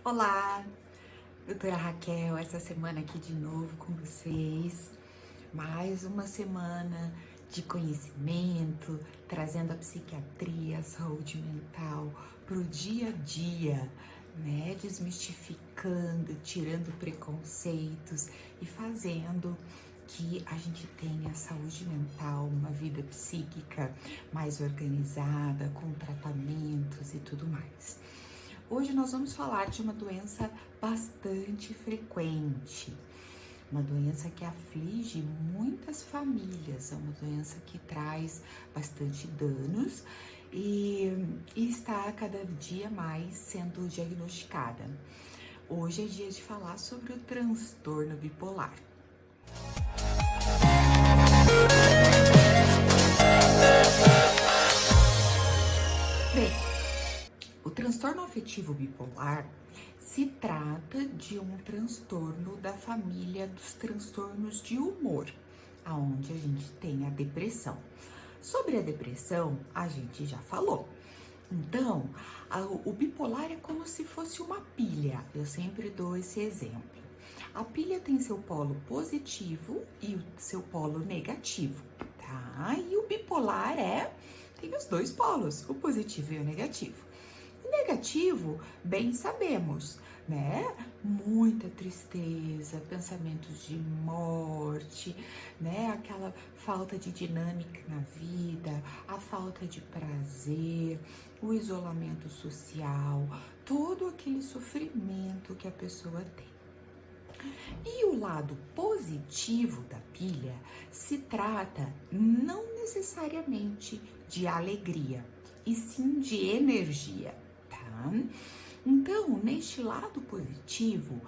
Olá, doutora Raquel, essa semana aqui de novo com vocês. Mais uma semana de conhecimento, trazendo a psiquiatria, a saúde mental para o dia a dia, né? Desmistificando, tirando preconceitos e fazendo que a gente tenha saúde mental, uma vida psíquica mais organizada, com tratamentos e tudo mais. Hoje nós vamos falar de uma doença bastante frequente, uma doença que aflige muitas famílias, é uma doença que traz bastante danos e está cada dia mais sendo diagnosticada. Hoje é dia de falar sobre o transtorno bipolar. Bem, o transtorno afetivo bipolar se trata de um transtorno da família dos transtornos de humor, aonde a gente tem a depressão. Sobre a depressão, a gente já falou. Então, o bipolar é como se fosse uma pilha. Eu sempre dou esse exemplo. A pilha tem seu polo positivo e o seu polo negativo, tá? E o bipolar tem os dois polos, o positivo e o negativo. O negativo, bem sabemos, né? Muita tristeza, pensamentos de morte, né? Aquela falta de dinâmica na vida, a falta de prazer, o isolamento social, todo aquele sofrimento que a pessoa tem. E o lado positivo da pilha se trata não necessariamente de alegria, e sim de energia, tá? Então, neste lado positivo,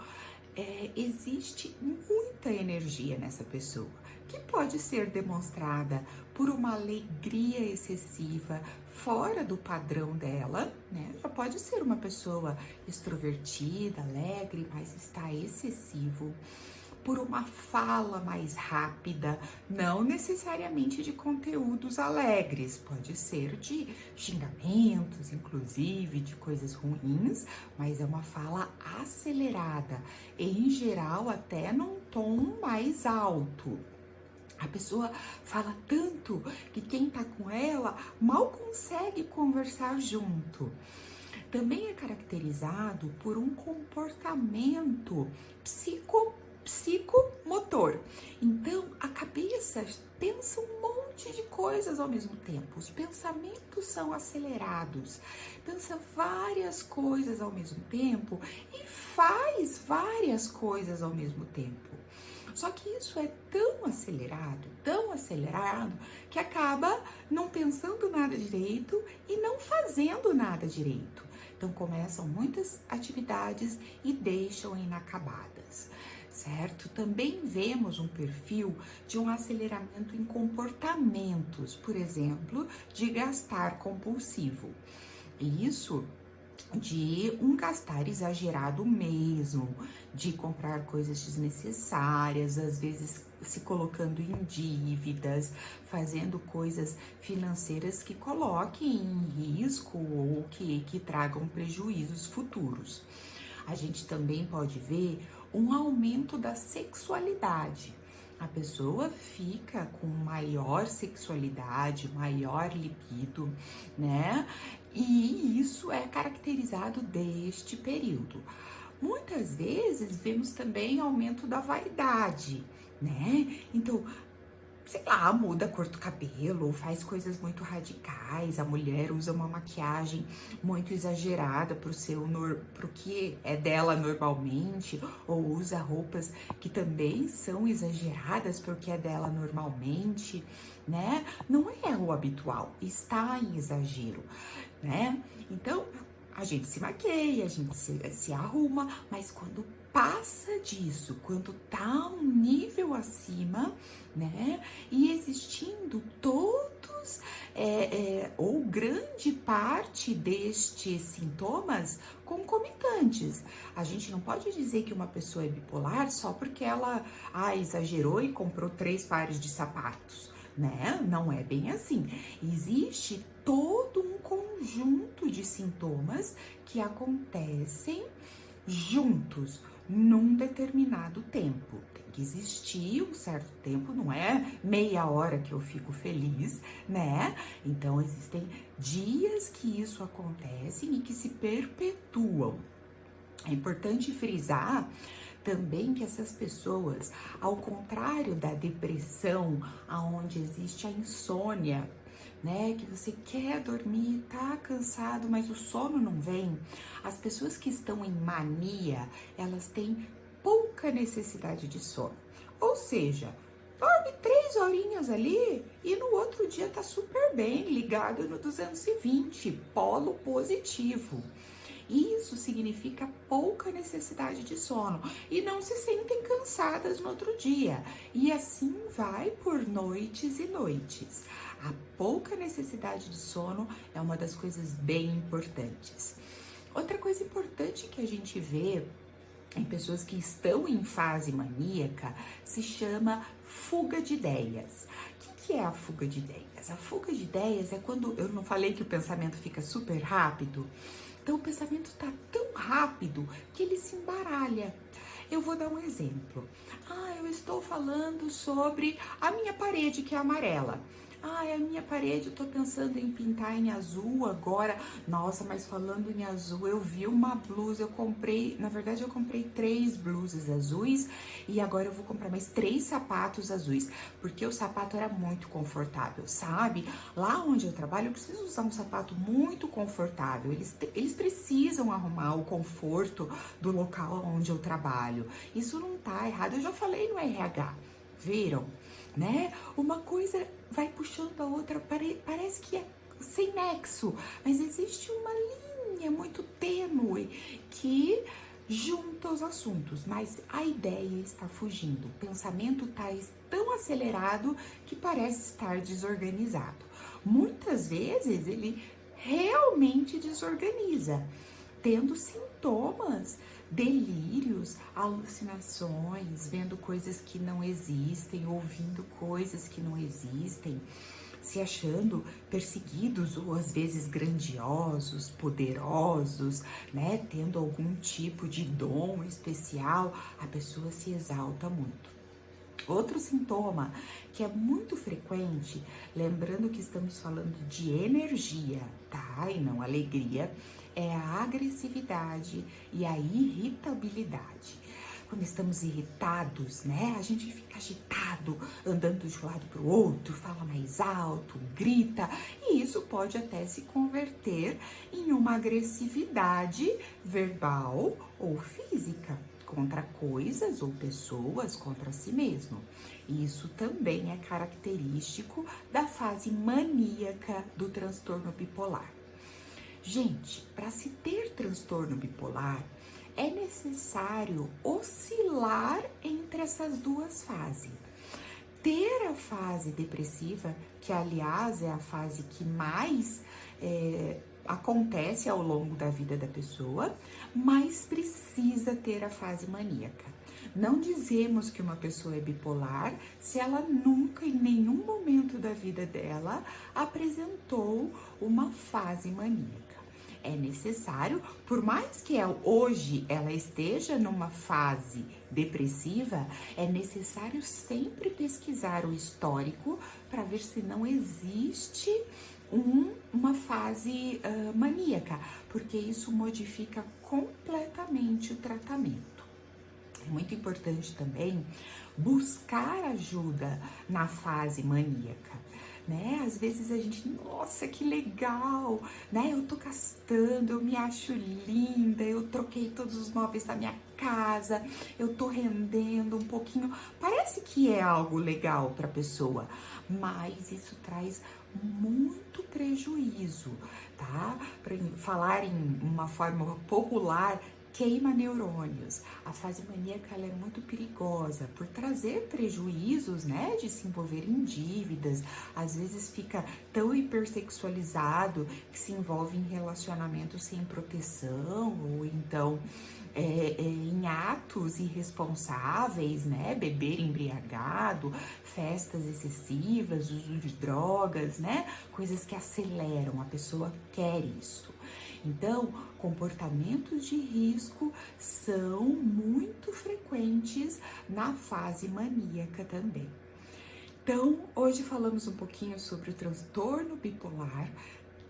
existe muita energia nessa pessoa, que pode ser demonstrada por uma alegria excessiva fora do padrão dela, né? Já pode ser uma pessoa extrovertida, alegre, mas está excessivo. Por uma fala mais rápida, não necessariamente de conteúdos alegres, pode ser de xingamentos, inclusive, de coisas ruins, mas é uma fala acelerada, em geral até num tom mais alto. A pessoa fala tanto que quem tá com ela mal consegue conversar junto. Também é caracterizado por um comportamento psicomotor. Então, a cabeça pensa um monte de coisas ao mesmo tempo. Os pensamentos são acelerados. Pensa várias coisas ao mesmo tempo e faz várias coisas ao mesmo tempo. Só que isso é tão acelerado, que acaba não pensando nada direito e não fazendo nada direito. Então começam muitas atividades e deixam inacabadas, certo? Também vemos um perfil de um aceleramento em comportamentos, por exemplo, de gastar compulsivo. Isso de um gastar exagerado mesmo, de comprar coisas desnecessárias, às vezes se colocando em dívidas, fazendo coisas financeiras que coloquem em risco ou que tragam prejuízos futuros. A gente também pode ver um aumento da sexualidade. A pessoa fica com maior sexualidade, maior libido, né? E isso é caracterizado deste período. Muitas vezes vemos também aumento da vaidade, né? Então, sei lá, muda a cor do cabelo, faz coisas muito radicais, a mulher usa uma maquiagem muito exagerada pro que é dela normalmente, ou usa roupas que também são exageradas porque é dela normalmente, né? Não é o habitual, está em exagero, né? Então, a gente se maqueia, a gente se arruma, mas quando passa disso, quando tá um nível acima, né, e existindo todos ou grande parte destes sintomas concomitantes. A gente não pode dizer que uma pessoa é bipolar só porque ela exagerou e comprou 3 pares de sapatos, né? Não é bem assim. Existe todo um conjunto de sintomas que acontecem juntos num determinado tempo. Tem que existir um certo tempo, não é meia hora que eu fico feliz, né? Então existem dias que isso acontece e que se perpetuam. É importante frisar também que essas pessoas, ao contrário da depressão, aonde existe a insônia, né, que você quer dormir, tá cansado, mas o sono não vem. As pessoas que estão em mania, elas têm pouca necessidade de sono. Ou seja, dorme 3 horinhas ali e no outro dia tá super bem, ligado no 220, polo positivo. Isso significa pouca necessidade de sono e não se sentem cansadas no outro dia. E assim vai por noites e noites. A pouca necessidade de sono é uma das coisas bem importantes. Outra coisa importante que a gente vê em pessoas que estão em fase maníaca se chama fuga de ideias. O que é a fuga de ideias? A fuga de ideias é quando, eu não falei que o pensamento fica super rápido? Então o pensamento tá tão rápido que ele se embaralha. Eu vou dar um exemplo. Eu estou falando sobre a minha parede que é amarela. A minha parede, eu tô pensando em pintar em azul agora. Nossa, mas falando em azul, eu vi uma blusa, eu comprei, na verdade eu comprei 3 blusas azuis e agora eu vou comprar mais 3 sapatos azuis, porque o sapato era muito confortável, sabe? Lá onde eu trabalho, eu preciso usar um sapato muito confortável. Eles precisam arrumar o conforto do local onde eu trabalho. Isso não tá errado, eu já falei no RH, viram? Né? Uma coisa vai puxando a outra, parece que é sem nexo, mas existe uma linha muito tênue que junta os assuntos, mas a ideia está fugindo, o pensamento está tão acelerado que parece estar desorganizado. Muitas vezes ele realmente desorganiza, tendo sintomas, delírios, alucinações, vendo coisas que não existem, ouvindo coisas que não existem, se achando perseguidos ou às vezes grandiosos, poderosos, né? Tendo algum tipo de dom especial, a pessoa se exalta muito. Outro sintoma que é muito frequente, lembrando que estamos falando de energia, tá? E não alegria, é a agressividade e a irritabilidade. Quando estamos irritados, né? A gente fica agitado, andando de um lado para o outro, fala mais alto, grita, e isso pode até se converter em uma agressividade verbal ou física contra coisas ou pessoas, contra si mesmo. Isso também é característico da fase maníaca do transtorno bipolar. Gente, para se ter transtorno bipolar, é necessário oscilar entre essas duas fases. Ter a fase depressiva, que aliás é a fase que mais acontece ao longo da vida da pessoa, mas precisa ter a fase maníaca. Não dizemos que uma pessoa é bipolar se ela nunca, em nenhum momento da vida dela, apresentou uma fase maníaca. É necessário, por mais que hoje ela esteja numa fase depressiva, é necessário sempre pesquisar o histórico para ver se não existe uma fase maníaca, porque isso modifica completamente o tratamento. É muito importante também buscar ajuda na fase maníaca, né? Às vezes a gente, nossa, que legal, né? Eu tô gastando, eu me acho linda, eu troquei todos os móveis da minha casa, eu tô rendendo um pouquinho. Parece que é algo legal para a pessoa, mas isso traz muito prejuízo, tá? Para falar em uma forma popular, queima neurônios. A fase maníaca ela é muito perigosa por trazer prejuízos, né, de se envolver em dívidas, às vezes fica tão hipersexualizado que se envolve em relacionamentos sem proteção ou então em atos irresponsáveis, né, beber embriagado, festas excessivas, uso de drogas, né, coisas que aceleram, a pessoa quer isso. Então, comportamentos de risco são muito frequentes na fase maníaca também. Então, hoje falamos um pouquinho sobre o transtorno bipolar,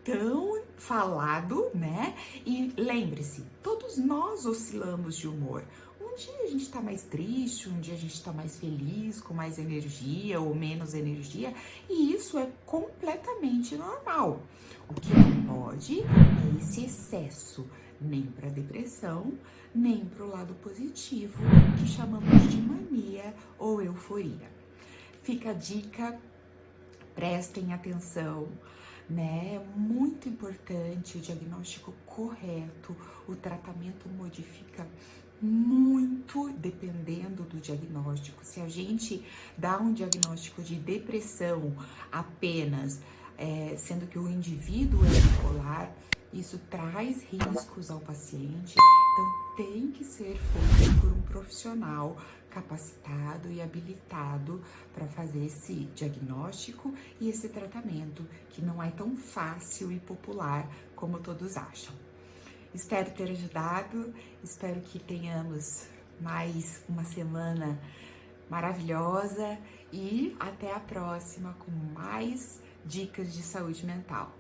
tão falado, né? E lembre-se, todos nós oscilamos de humor. Um dia a gente tá mais triste, um dia a gente tá mais feliz, com mais energia ou menos energia, e isso é completamente normal. O que não pode é esse excesso, nem para depressão, nem para o lado positivo, que chamamos de mania ou euforia. Fica a dica, prestem atenção, né? É muito importante o diagnóstico correto, o tratamento modifica muito dependendo do diagnóstico. Se a gente dá um diagnóstico de depressão apenas, sendo que o indivíduo é bipolar, isso traz riscos ao paciente, então tem que ser feito por um profissional capacitado e habilitado para fazer esse diagnóstico e esse tratamento, que não é tão fácil e popular como todos acham. Espero ter ajudado, espero que tenhamos mais uma semana maravilhosa e até a próxima com mais dicas de saúde mental.